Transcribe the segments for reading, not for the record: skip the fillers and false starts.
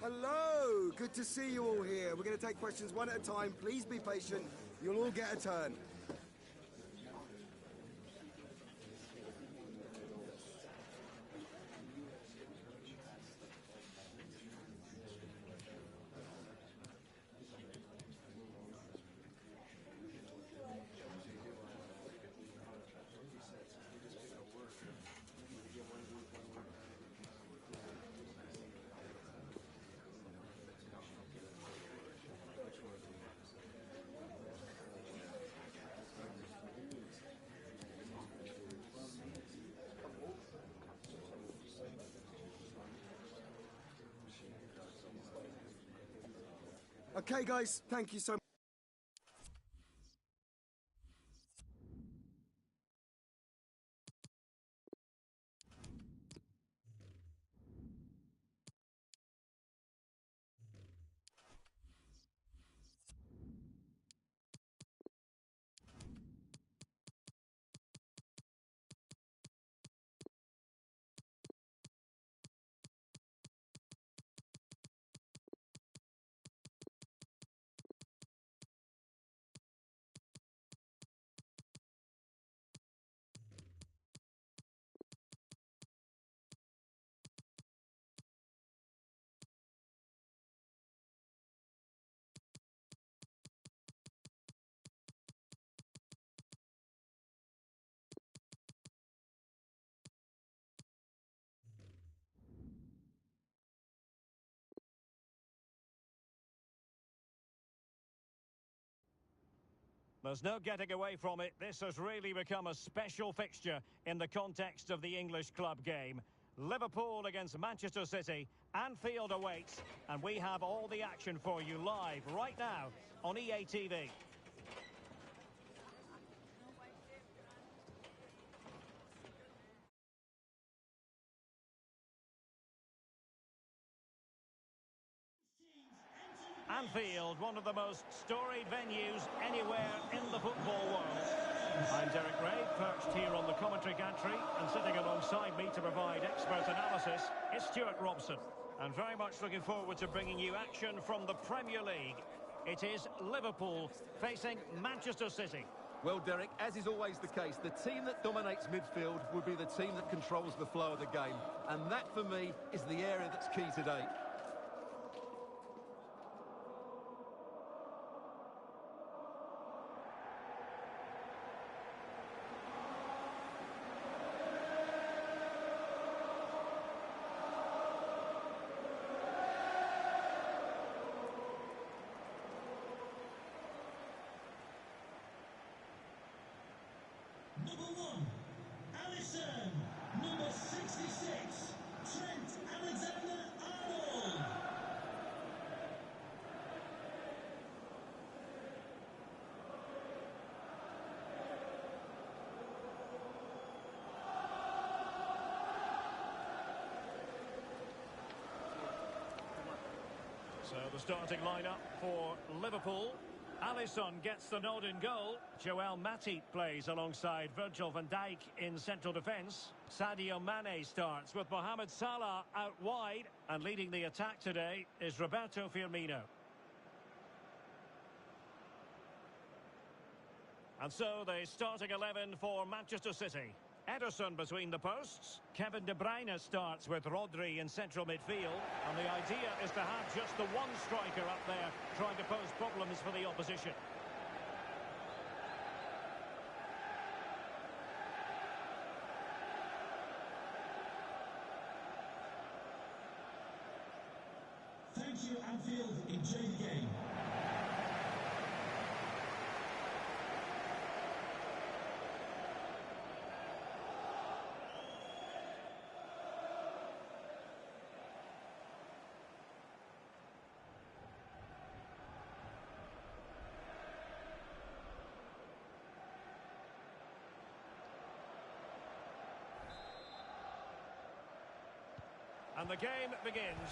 Hello, good to see you all here. We're going to take questions one at a time. Please be patient. You'll all get a turn. Okay, guys, thank you so much. There's no getting away from it. This has really become a special fixture in the context of the English club game. Liverpool against Manchester City. Anfield awaits, and we have all the action for you live right now on EA TV. Anfield, one of the most storied venues anywhere in the football world. I'm Derek Ray, perched here on the commentary gantry, and sitting alongside me to provide expert analysis is Stuart Robson. And very much looking forward to bringing you action from the Premier League. It is Liverpool facing Manchester City. Well, Derek, as is always the case, the team that dominates midfield would be the team that controls the flow of the game. And that, for me, is the area that's key today. Number 1, Alisson. Number 66, Trent Alexander-Arnold. So the starting lineup for Liverpool. Alisson gets the nod in goal. Joel Matip plays alongside Virgil van Dijk in central defence. Sadio Mane starts with Mohamed Salah out wide. And leading the attack today is Roberto Firmino. And so the starting 11 for Manchester City. Ederson between the posts. Kevin De Bruyne starts with Rodri in central midfield. And the idea is to have just the one striker up there trying to pose problems for the opposition. Thank you, Anfield. Enjoy the game. And the game begins.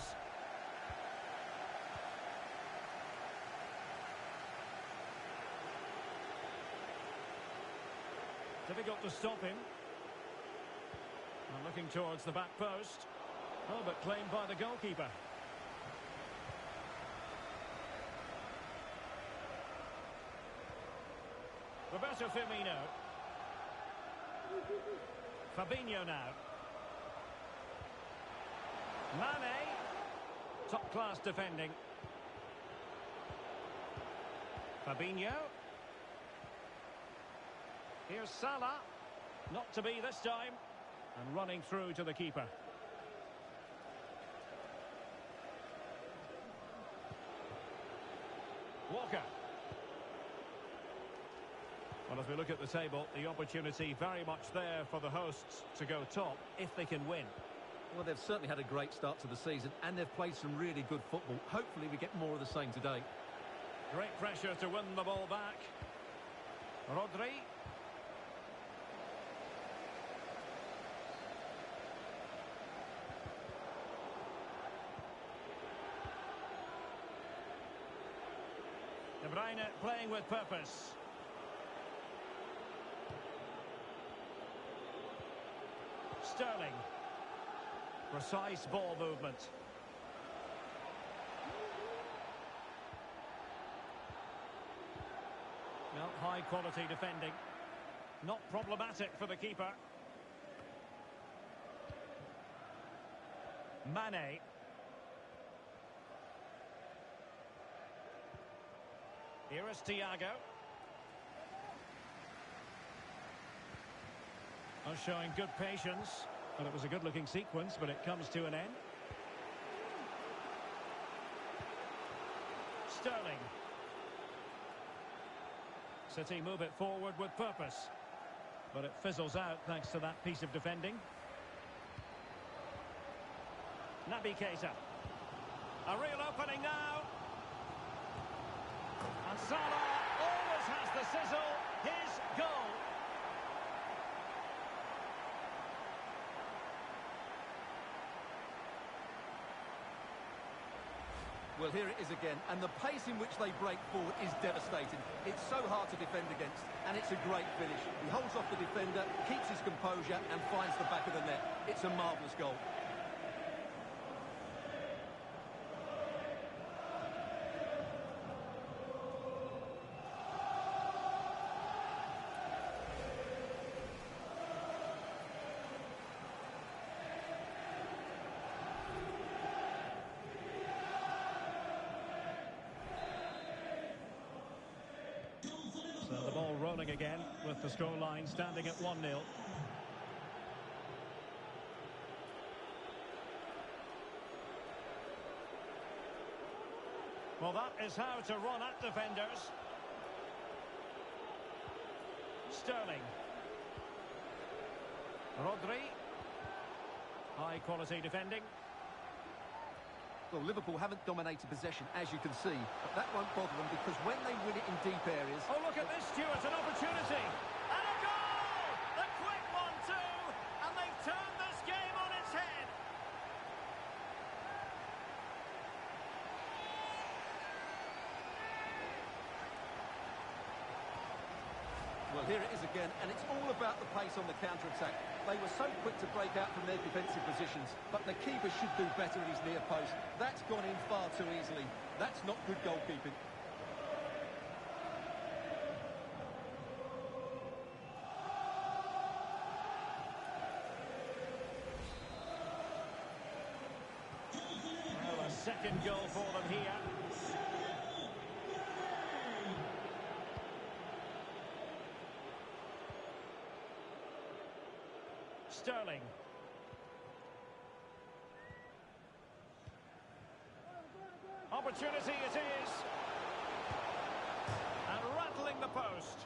Difficult to stop him. And looking towards the back post. Oh, but claimed by the goalkeeper. Roberto Firmino. Fabinho now. Mane. Top-class defending. Fabinho. Here's Salah. Not to be this time. And running through to the keeper. Walker. Well, as we look at the table, the opportunity very much there for the hosts to go top if they can win. Well, they've certainly had a great start to the season and they've played some really good football. Hopefully we get more of the same today. Great pressure to win the ball back. Rodri. De Bruyne playing with purpose. Sterling. Precise ball movement. Well, high quality defending. Not problematic for the keeper. Mane. Here is Thiago. Oh, showing good patience. Well, it was a good-looking sequence, but it comes to an end. Sterling. City move it forward with purpose. But it fizzles out thanks to that piece of defending. Naby Keita. A real opening now. And Salah always has the sizzle. His goal. Well, here it is again, and the pace in which they break forward is devastating. It's so hard to defend against, and it's a great finish. He holds off the defender, keeps his composure, and finds the back of the net. It's a marvellous goal. So the ball rolling again with the scoreline standing at 1-0. Well, that is how to run at defenders. Sterling. Rodri. High quality defending. Well, Liverpool haven't dominated possession, as you can see, but that won't bother them because when they win it in deep areas... Oh, look at this, Stuart, an opportunity. And a goal! The quick one, too! And they've turned this game on its head. Well, here it is again, and it's all about the pace on the counter-attack. They were so quick to break out from their defensive positions, but the keeper should do better at his near post. That's gone in far too easily. That's not good goalkeeping. Well, a second goal for them here. Sterling. Opportunity it is. And rattling the post.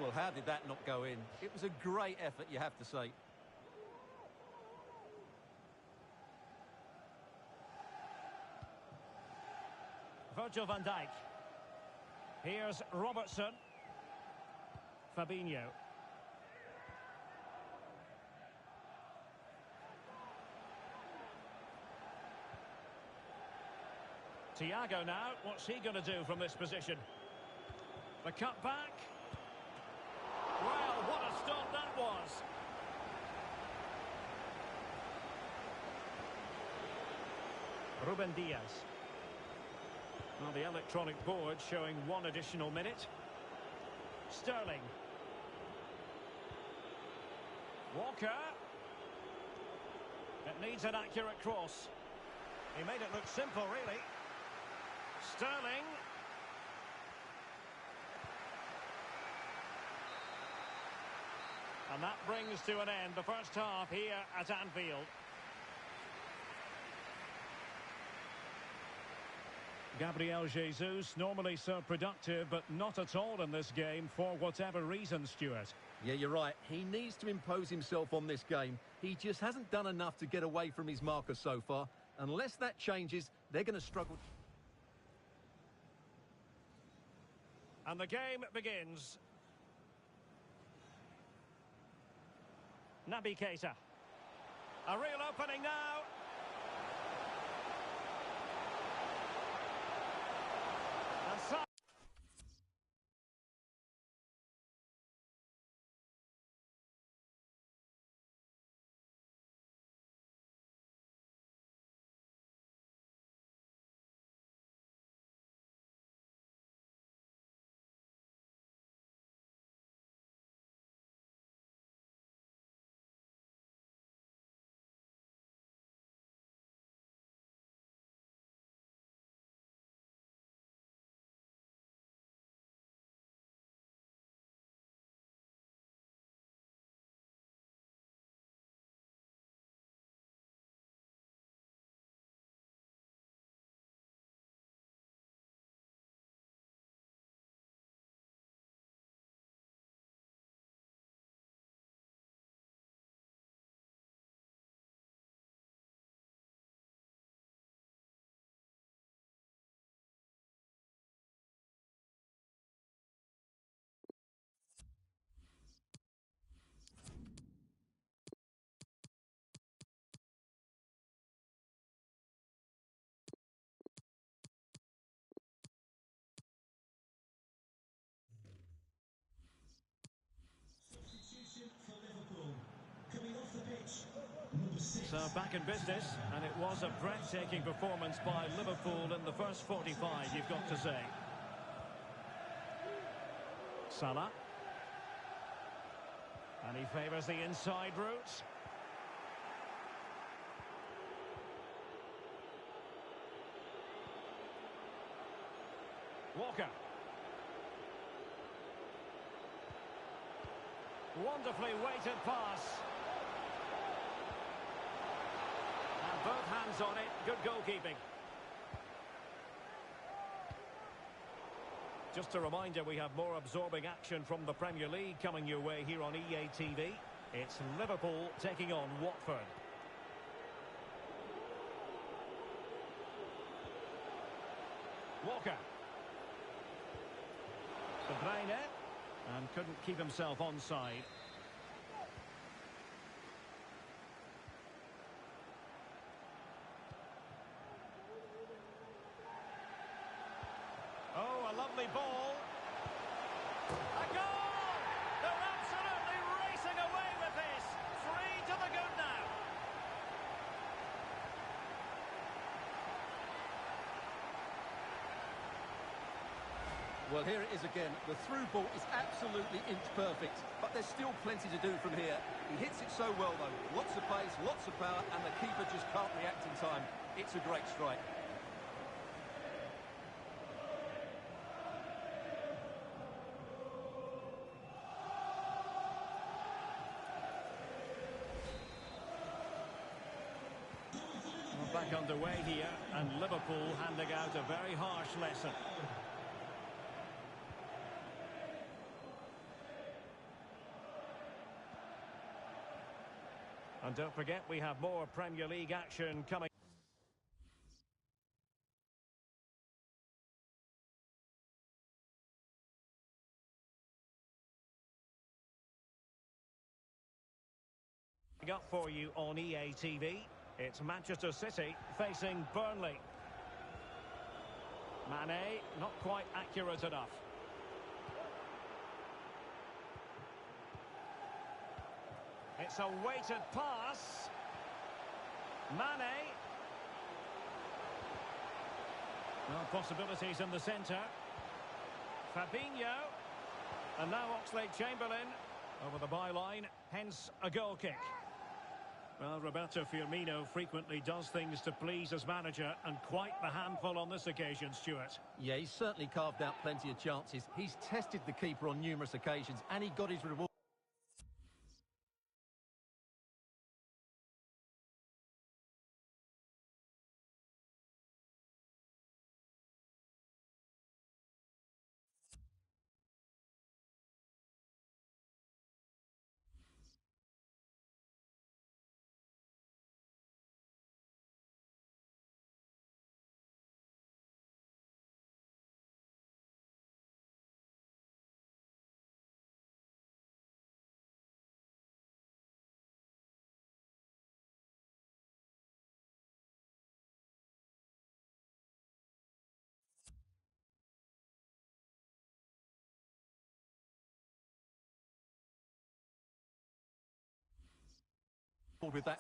Well, how did that not go in? It was a great effort, you have to say. Virgil van Dijk. Here's Robertson. Fabinho. Thiago now. What's he going to do from this position? The cut back. Well, what a stop that was. Ruben Diaz. Well, the electronic board showing 1 additional minute. Sterling. Walker. It needs an accurate cross. He made it look simple, really. Sterling. And that brings to an end the first half here at Anfield. Gabriel Jesus, normally so productive, but not at all in this game for whatever reason, Stuart. Yeah, you're right. He needs to impose himself on this game. He just hasn't done enough to get away from his marker so far. Unless that changes, they're going to struggle. And the game begins. Naby Keita. A real opening now. And so Substitution for Liverpool. Coming off the pitch, number 6. So back in business, and it was a breathtaking performance by Liverpool in the first 45, you've got to say. Salah. And he favours the inside route. Walker. Wonderfully weighted pass. And both hands on it. Good goalkeeping. Just a reminder, we have more absorbing action from the Premier League coming your way here on EA TV. It's Liverpool taking on Watford. Walker. De Bruyne. And couldn't keep himself onside. Oh, a lovely ball. A goal! They're absolutely racing away with this. 3 to the good now. Well, here it is again. The through ball is absolutely inch perfect, but there's still plenty to do from here. He hits it so well, though. Lots of pace, lots of power, and the keeper just can't react in time. It's a great strike. Well, back underway here, and Liverpool handing out a very harsh lesson. And don't forget, we have more Premier League action coming up for you on EA TV. It's Manchester City facing Burnley. Mane, not quite accurate enough. It's a weighted pass. Mane. Well, possibilities in the centre. Fabinho. And now Oxlade-Chamberlain over the byline, hence a goal kick. Well, Roberto Firmino frequently does things to please his manager, and quite the handful on this occasion, Stuart. Yeah, he's certainly carved out plenty of chances. He's tested the keeper on numerous occasions, and he got his reward. With that.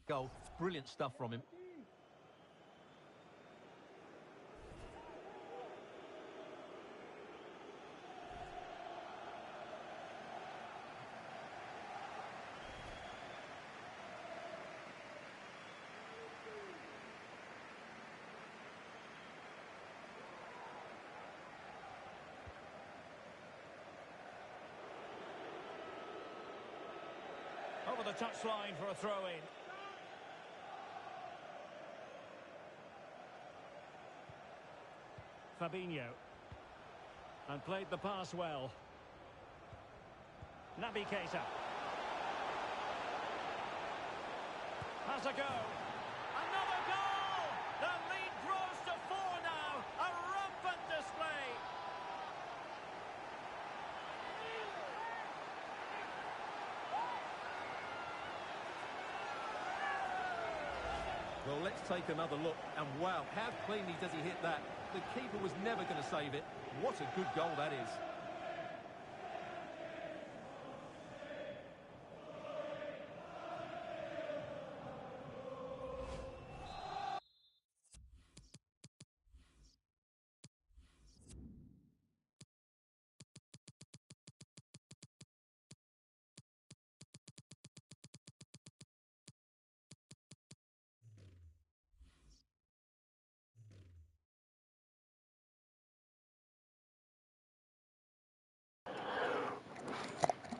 Goal. Brilliant stuff from him. Over the touchline for a throw-in. Fabinho. And played the pass well. Naby Keita. Has a go. Another goal! The lead grows to 4 now. A rampant display. Well, let's take another look. And wow, how cleanly does he hit that? The keeper was never going to save it. What a good goal that is.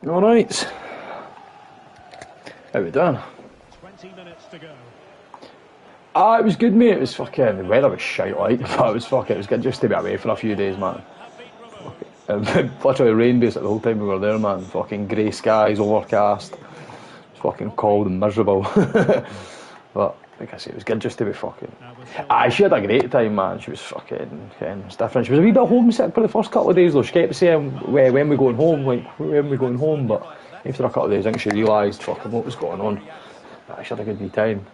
All right. How we doing? 20 minutes to go. Ah, it was good, mate. It was fucking, the weather was shite, like, but it was fucking, it was good just to be away for a few days, man. It literally rained basically the whole time we were there, man. Fucking grey skies, overcast. It was fucking cold and miserable. But like I say, it was good just to be fucking. She had a great time, man. She was fucking, it was different. She was a wee bit homesick for the first couple of days, though. She kept saying, when we going home, like, when we going home, but after a couple of days, I think she realised fucking what was going on. She had a good wee time.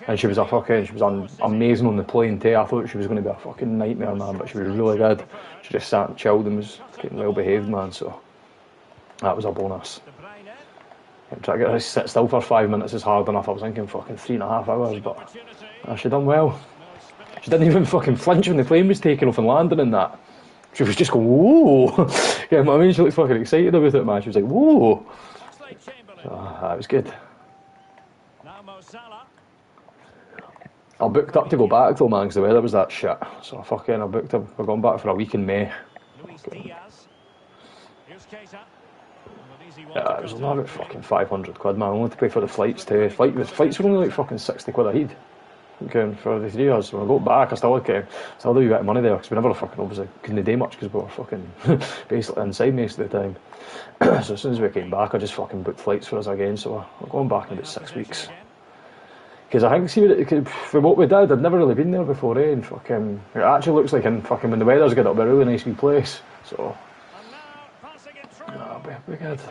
And she was amazing on the plane too. I thought she was going to be a fucking nightmare, man, but she was really good. She just sat and chilled and was getting well behaved, man, so that was a bonus. Trying to get her to sit still for 5 minutes is hard enough. I was thinking fucking 3.5 hours, but she done well. She didn't even fucking flinch when the plane was taking off and landing and that. She was just going, whoa! Yeah, I mean, she looked fucking excited about it, man. She was like, whoa! So, that was good. I booked up to go back though, man, because the weather was that shit. So I booked up. We're going back for a week in May. Yeah, it was only about fucking 500 quid, man. I only had to pay for the flights too. Flights were only like fucking 60 quid a head. Okay, for the 3 years. When I got back, I still had a wee bit of money there, because we never fucking obviously couldn't do much because we were fucking basically inside most of the time. So as soon as we came back, I just fucking booked flights for us again. So we're going back in about 6 weeks. Because I think, for what we did, I'd never really been there before, eh? And fucking, it actually looks like when the weather's good, it'll be a really nice wee place. So, it'll be good.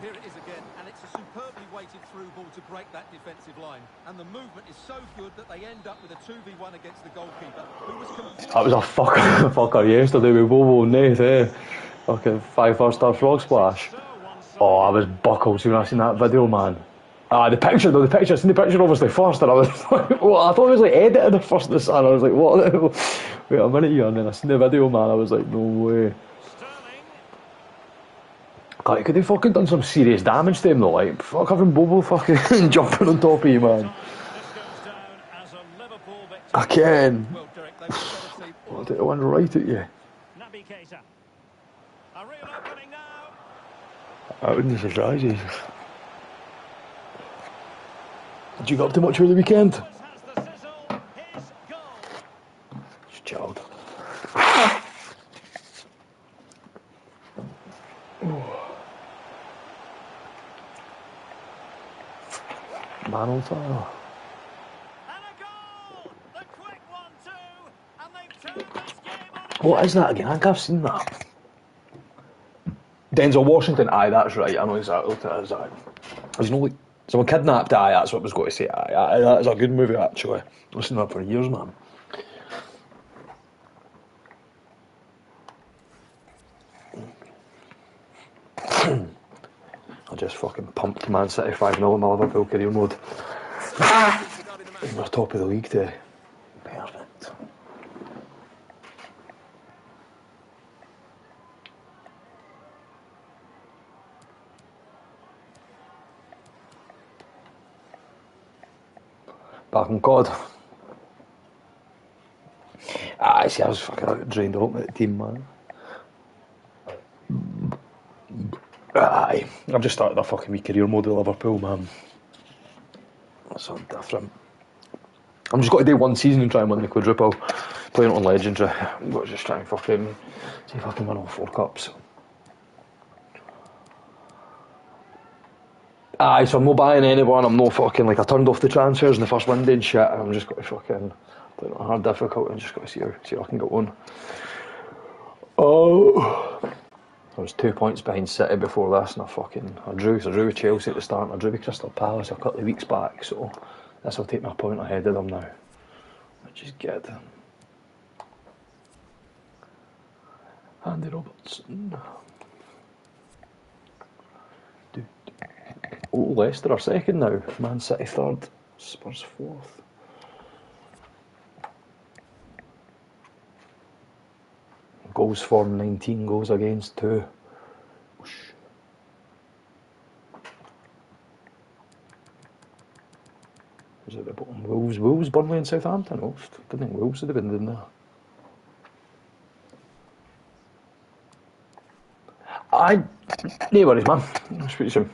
here it is again, and it's a superbly weighted through ball to break that defensive line. And the movement is so good that they end up with a 2v1 against the goalkeeper, who was completely... That was a fucker yesterday with Bobo and Nath, eh? Fucking 5-star frog splash. Oh, I was buckled when I seen that video, man. The picture though, I seen the picture obviously first, and I was like, well, I thought it was like edited at first, and I was like, what? Wait a minute here, and then I seen the video, man, I was like, no way. God, he could have fucking done some serious damage to him though, like, fuck having Bobo fucking jumping on top of you, man. Again. What did it went right at you? That wouldn't surprise you. Did you get up to much over the weekend? Just chilled. Man on fire. What is that again? I think I've seen that. Denzel Washington, aye, that's right. I know exactly what it is. Aye. There's no like someone kidnapped. Aye, that's what I was going to say. Aye, that is a good movie actually. I've listened to that for years, man. I just fucking pumped Man City 5-0 in my Liverpool career mode. We're top of the league today. Perfect. Back on COD. See, I was fucking drained out with the team, man. Aye, I've just started a fucking wee career mode at Liverpool, man. That's something different. I'm just got to do one season and try and win the quadruple. Playing it on Legendary. I'm going to just try and fucking see if I can win all 4 cups. Aye, so I'm not buying anyone, I'm not fucking, like, I turned off the transfers in the first window and shit, and I'm just got to fucking play it on hard difficulty and just got to see how I can get on. Oh, I was 2 points behind City before this, and I drew with Chelsea at the start, and I drew with Crystal Palace a couple of weeks back, so this will take me a point ahead of them now, which is good. Andy Robertson. Oh, Leicester are second now. Man City third. Spurs fourth. Goals for 19, goals against 2. Who's at the bottom? Wolves, Burnley and Southampton. Oh, I didn't think Wolves would have been in there. Aye, no worries, man. I'll speak to you soon.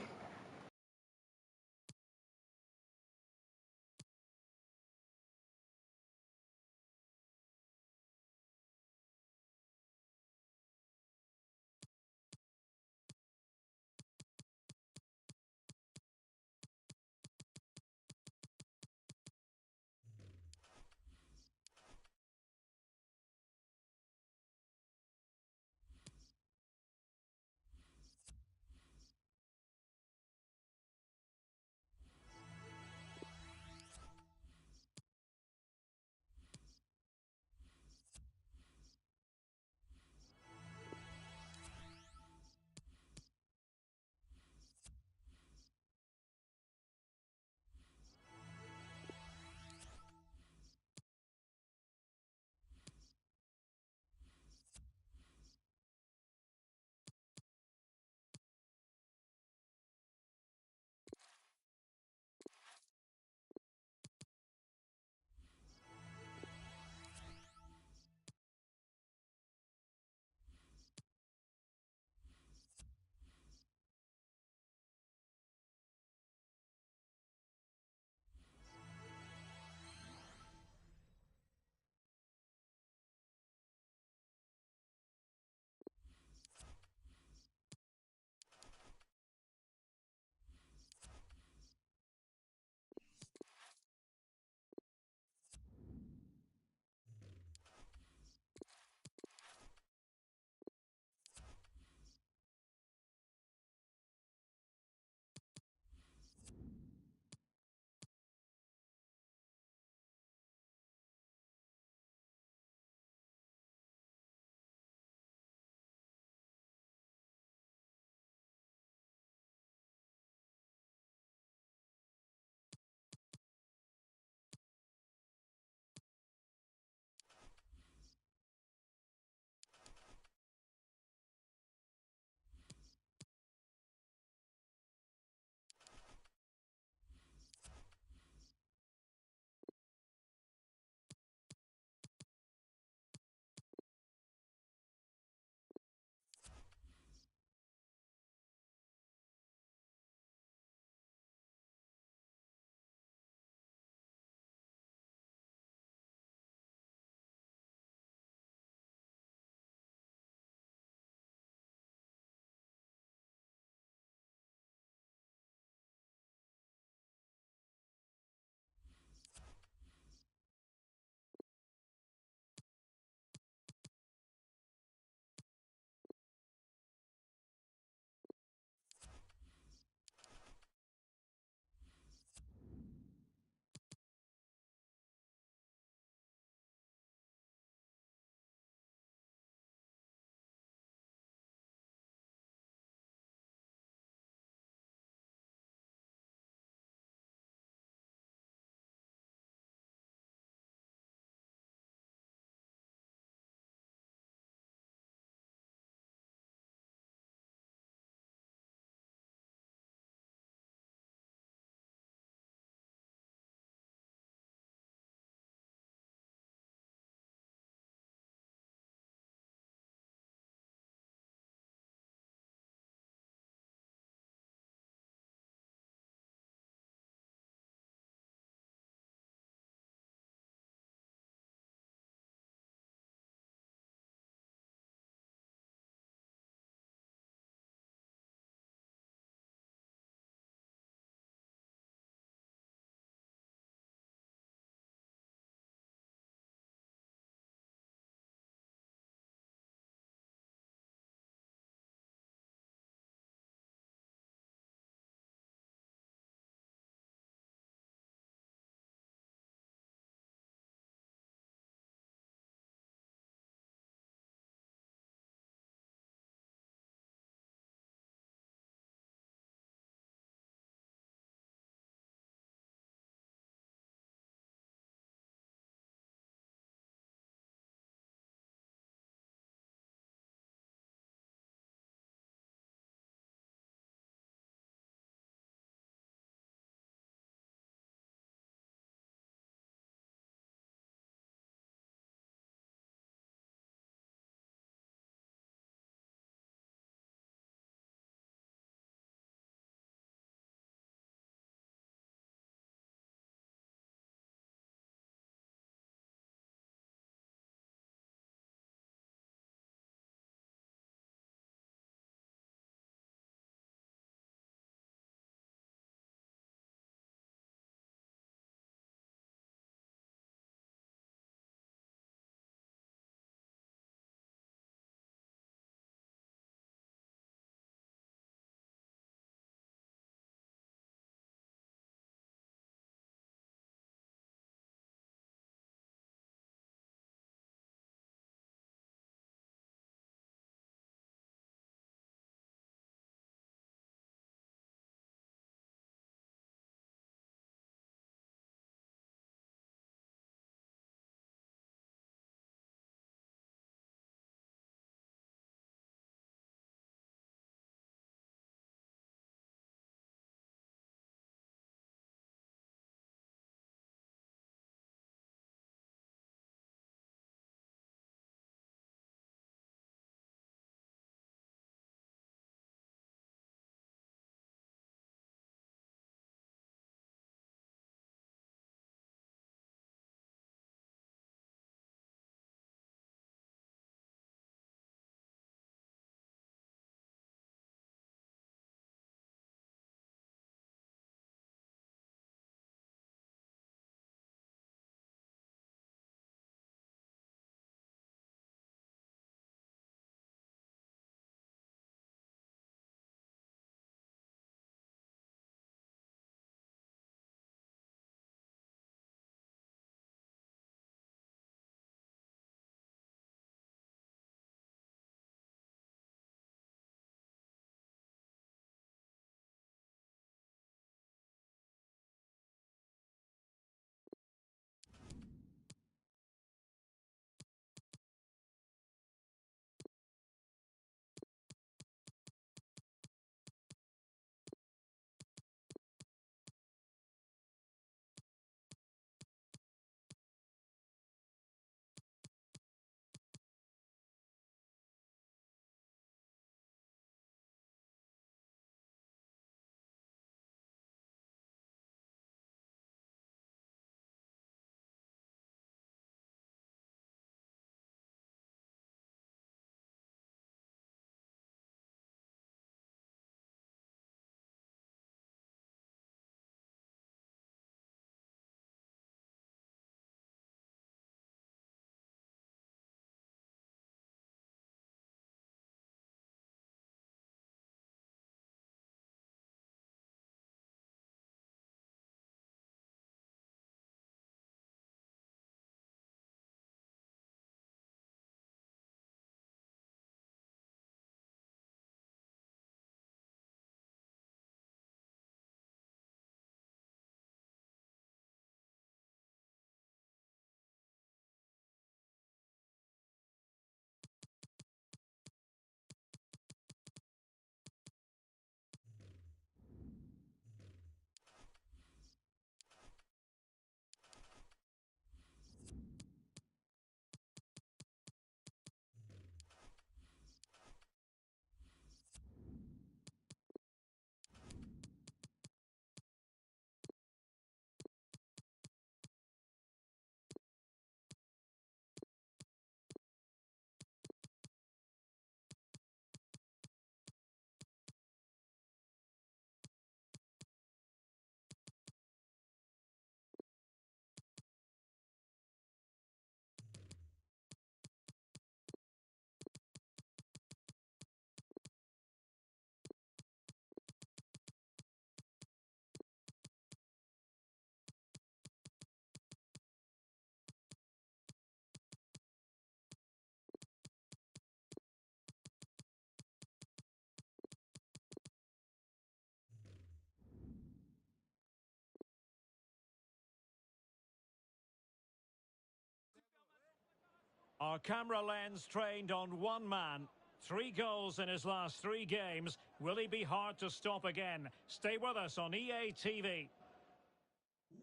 Our camera lens trained on one man. 3 goals in his last 3 games. Will he be hard to stop again? Stay with us on EA TV.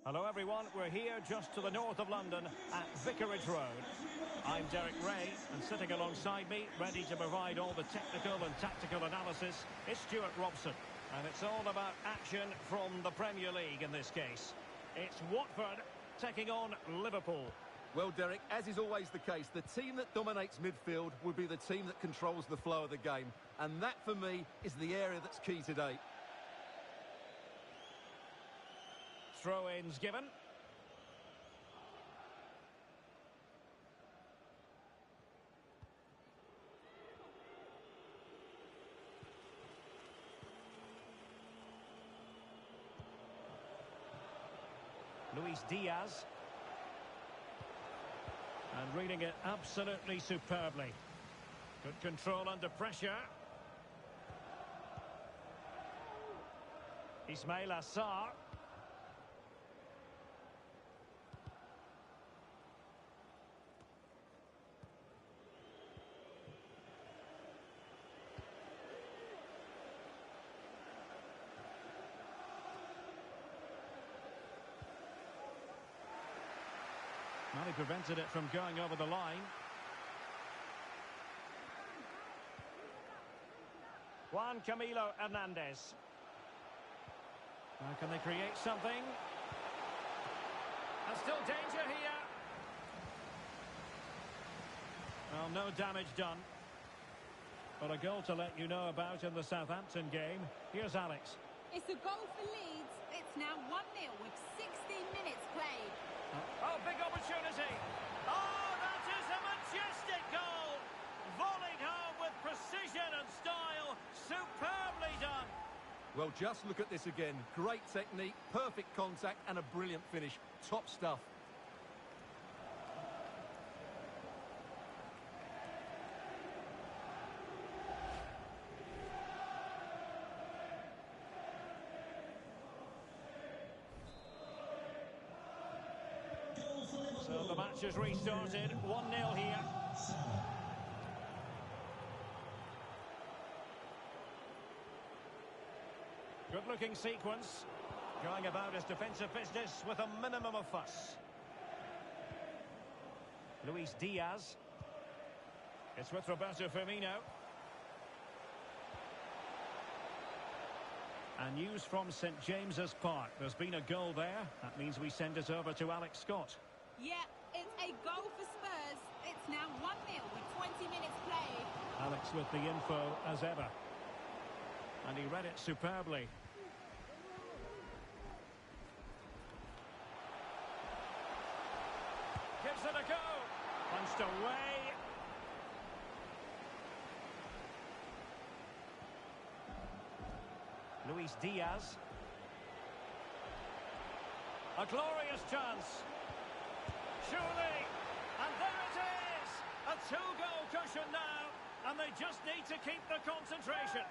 Hello everyone, we're here just to the north of London at Vicarage Road. I'm Derek Ray, and sitting alongside me, ready to provide all the technical and tactical analysis, is Stuart Robson. And it's all about action from the Premier League in this case. It's Watford taking on Liverpool. Well, Derek, as is always the case, the team that dominates midfield will be the team that controls the flow of the game. And that, for me, is the area that's key today. Throw-ins given. Luis Diaz. And reading it absolutely superbly. Good control under pressure. Ismail Assar. Well, he prevented it from going over the line. Juan Camilo Hernandez. Now can they create something? And still danger here. Well, no damage done. But a goal to let you know about in the Southampton game. Here's Alex. It's a goal for Leeds. It's now 1-0 with 16 minutes played. Oh, big opportunity. Oh, that is a majestic goal. Volleyed home with precision and style. Superbly done. Well, just look at this again. Great technique, perfect contact, and a brilliant finish. Top stuff. So the match has restarted. 1-0 here. Good-looking sequence. Going about his defensive business with a minimum of fuss. Luis Diaz. It's with Roberto Firmino. And news from St James's Park. There's been a goal there. That means we send it over to Alex Scott. Yeah, it's a goal for Spurs. It's now 1-0 with 20 minutes played. Alex with the info as ever. And he read it superbly. Gives it a go. Punched away. Luis Diaz. A glorious chance. Surely. And there it is. A 2-goal cushion now. And they just need to keep the concentration.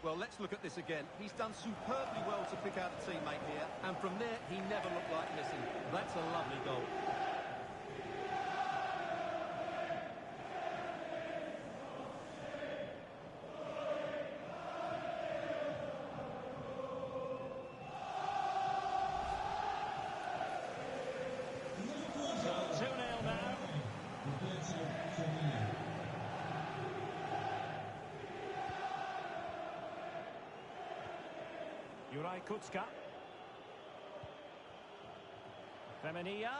Well, let's look at this again. He's done superbly well to pick out a teammate here. And from there, he never looked like missing. That's a lovely goal. So 2-0 now. Juraj Kucka. Femenia.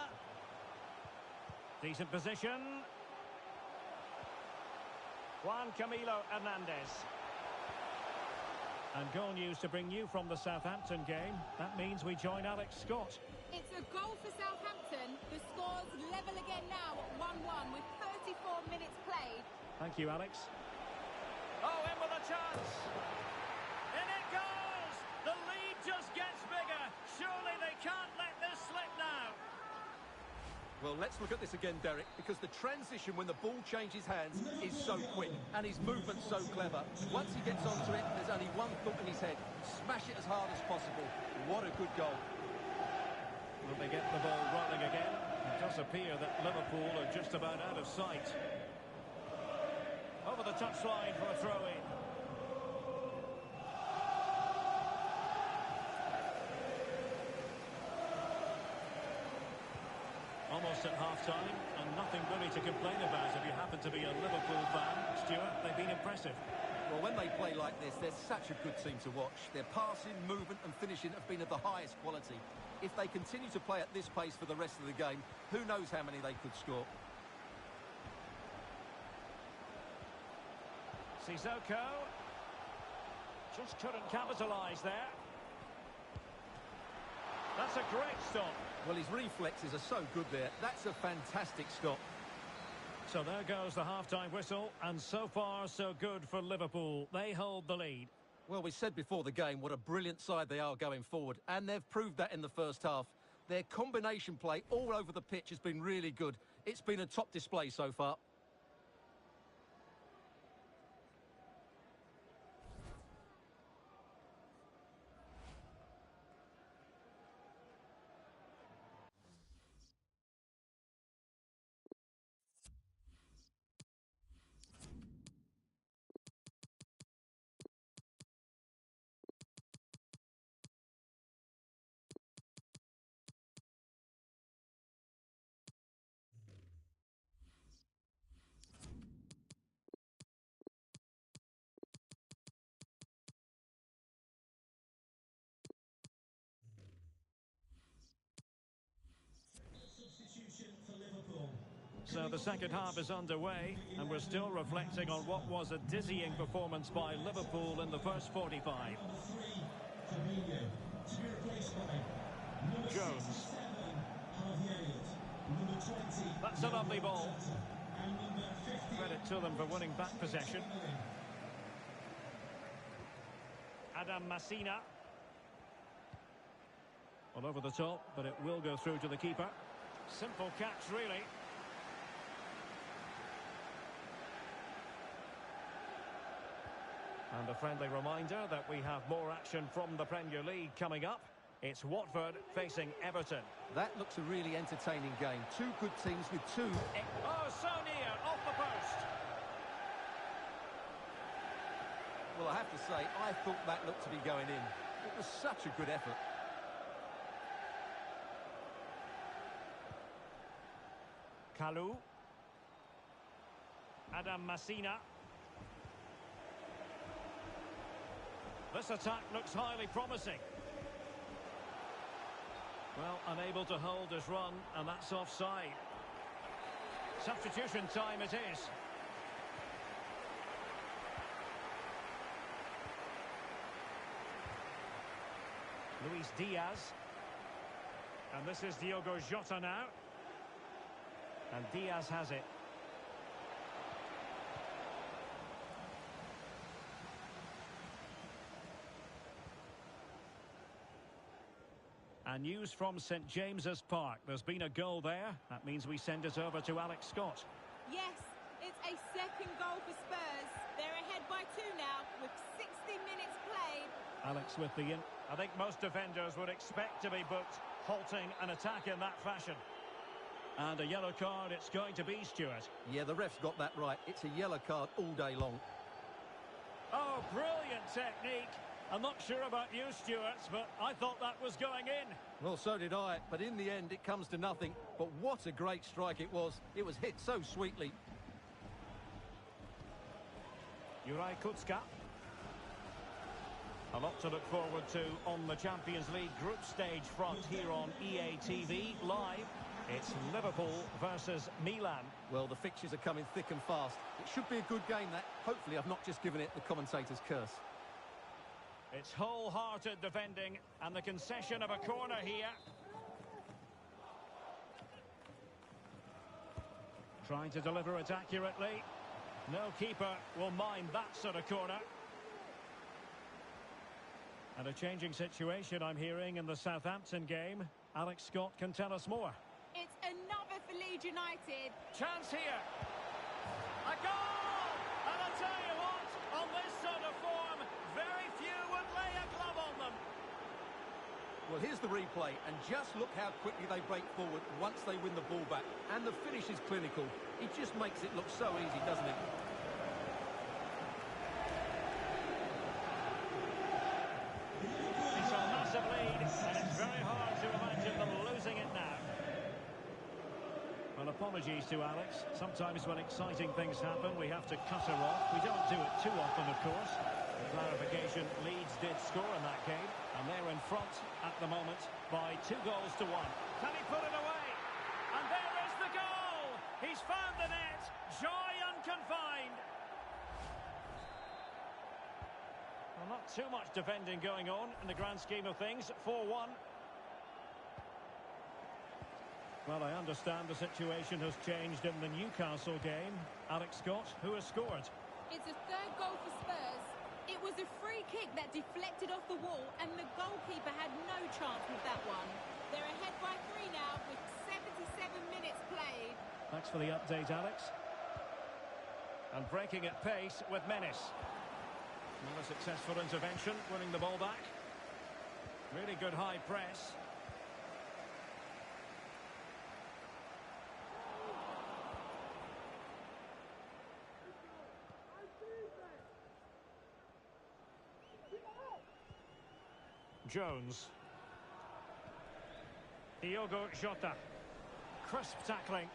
Decent position. Juan Camilo Hernandez. And goal news to bring you from the Southampton game. That means we join Alex Scott. It's a goal for Southampton. The score's level again now at 1-1 with 34 minutes played. Thank you, Alex. Oh, in with a chance. In it goes! The lead just gets bigger. Surely they can't let this slip now. Well, let's look at this again, Derek, because the transition when the ball changes hands is so quick and his movement's so clever. Once he gets onto it, there's only one thought in his head. Smash it as hard as possible. What a good goal. Will they get the ball rolling again? It does appear that Liverpool are just about out of sight. Over the touchline for a throw-in. Almost at half-time, and nothing really to complain about if you happen to be a Liverpool fan. Stuart, they've been impressive. Well, when they play like this, they're such a good team to watch. Their passing, movement and finishing have been of the highest quality. If they continue to play at this pace for the rest of the game, who knows how many they could score. Sissoko just couldn't capitalise there. That's a great stop. Well, his reflexes are so good there. That's a fantastic stop. So there goes the half-time whistle, and so far so good for Liverpool. They hold the lead. Well, we said before the game what a brilliant side they are going forward, and they've proved that in the first half. Their combination play all over the pitch has been really good. It's been a top display so far. Substitution for Liverpool. So the second half is underway, and we're still reflecting on what was a dizzying performance by Liverpool in the first 45. Number 3, Fabinho, to be replaced by number Jones. 67, Harvey Elliott, number 20. That's a lovely ball. And number 50. Credit to them for winning back possession. Adam Massina. Well, over the top, but it will go through to the keeper. Simple catch, really. And a friendly reminder that we have more action from the Premier League coming up. It's Watford facing Everton. That looks a really entertaining game. Two good teams with two... Oh, so near, off the post. Well, I have to say, I thought that looked to be going in. It was such a good effort. Kalu. Adam Massina. This attack looks highly promising. Well, unable to hold his run, and that's offside. Substitution time it is. Luis Diaz. And this is Diogo Jota now. And Diaz has it. And news from St James's Park. There's been a goal there. That means we send it over to Alex Scott. Yes, it's a second goal for Spurs. They're ahead by 2 now with 60 minutes played. Alex with the in. I think most defenders would expect to be booked, halting an attack in that fashion. And a yellow card it's going to be, Stuart. Yeah, the ref's got that right. It's a yellow card all day long. Oh, brilliant technique. I'm not sure about you, Stuart, but I thought that was going in. Well, so did I, but in the end it comes to nothing. But what a great strike it was. It was hit so sweetly. Juraj Kucka. A lot to look forward to on the Champions League group stage front here on EA TV Live. It's Liverpool versus Milan. Well, the fixtures are coming thick and fast. It should be a good game, that. Hopefully I've not just given it the commentator's curse. It's wholehearted defending, and the concession of a corner here. Trying to deliver it accurately. No keeper will mind that sort of corner. And a changing situation I'm hearing in the Southampton game. Alex Scott can tell us more. It's another for Leeds United. Chance here. A goal! And I tell you what, on this sort of form, very few would lay a glove on them. Well, here's the replay, and just look how quickly they break forward once they win the ball back. And the finish is clinical. He just makes it look so easy, doesn't it? It's a massive lead, and it's very hard to imagine them losing it now. Well, apologies to Alex. Sometimes when exciting things happen, we have to cut her off. We don't do it too often, of course. For clarification, Leeds did score in that game, and they're in front at the moment by 2 goals to 1. Can he put it away? And there is the goal! He's found the net! Joy unconfined! Well, not too much defending going on in the grand scheme of things. 4-1. Well, I understand the situation has changed in the Newcastle game. Alex Scott, who has scored? It's a third goal for Spurs. It was a free kick that deflected off the wall, and the goalkeeper had no chance with that one. They're ahead by 3 now with 77 minutes played. Thanks for the update, Alex. And breaking at pace with menace. Not a successful intervention, winning the ball back. Really good high press. Jones. Diogo Jota. Crisp tackling.